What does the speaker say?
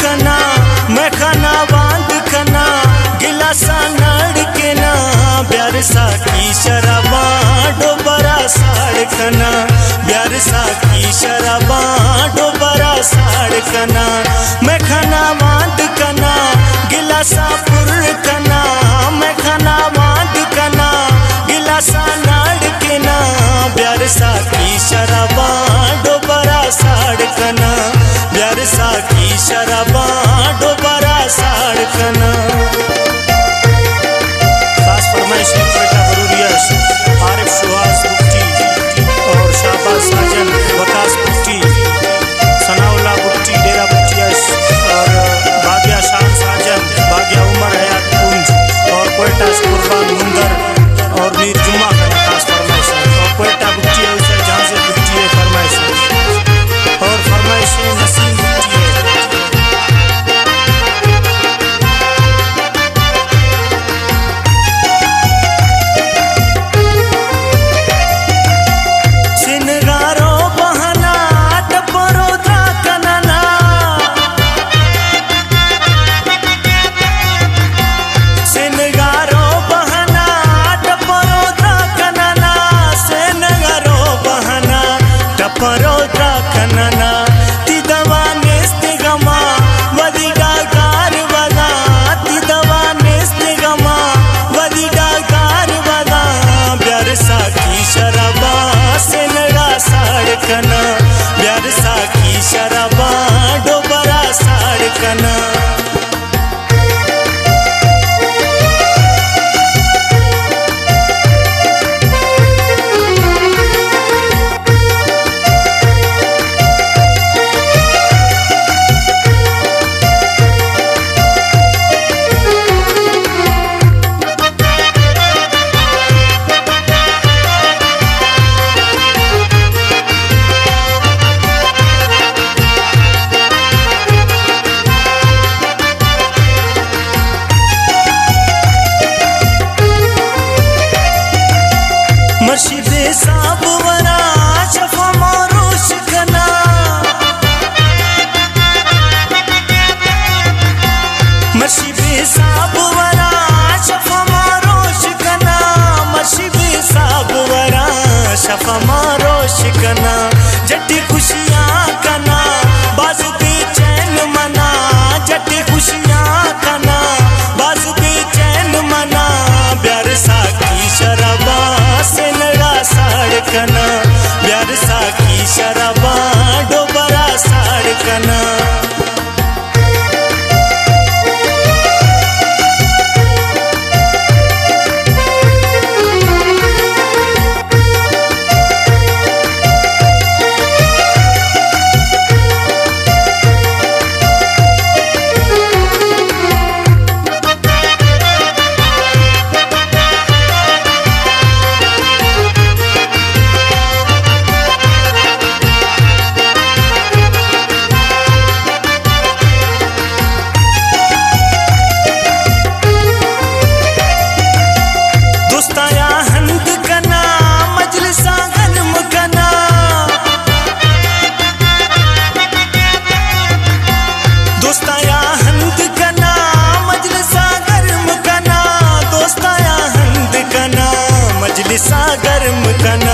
कना मैं खाना बांध कना गिलासा नड़ के ना ब्यार सा की शराबा डोबरा साड़ कना ब्यार सा की शराबा डोबरा साड़ कना मैं खाना बांध कना गिलासा कना मैं खाना बांध कना गिलासा नड़ के ना ब्यार सा की शराबा डोबरा साड़ कना ब्यार सा की शराबा डोबरा साड़ कना। खास फरमाइश आरिफ सुहास बुट्टी और शाहबाज साजन वकास बुट्टी सनाउल्लाह बुट्टी डेरा बुट्टियास और भाग्या शान साजन भाग्या उमर हयात कुंज और कोयटा कुर्बान मुंदर और मीर जुम्मा का खास फरमाइश और कोयटा बुट्टी है उसे जहाँ से बुट्टी है फरमाइश और फरमाइश नसीम बुट्टी है। परोदा कनना तिदवा नेस्ते गमा वदिगा गार वदा तिदवा नेस्ते गमा वदिगा गार वदा ब्यार सा की शराबा से लगा साड़ कना ब्यार सा की शराबा डोबरा साड़ कना। मर्शिदे साब वरा शफा मारोश कना मर्शिदे साब वरा शफा मारोश कना मर्शिदे साब वरा शफा मारोश कना जट्टी खुशियाँ कना बाज बेचैन मना जट्टी खुशियाँ कना बाज बेचैन मना ब्यार सा की शराबा से लगा साड़ कना ब्यार सा की शराबा डोबरा साड़ कना। मजलिसा गर्म कना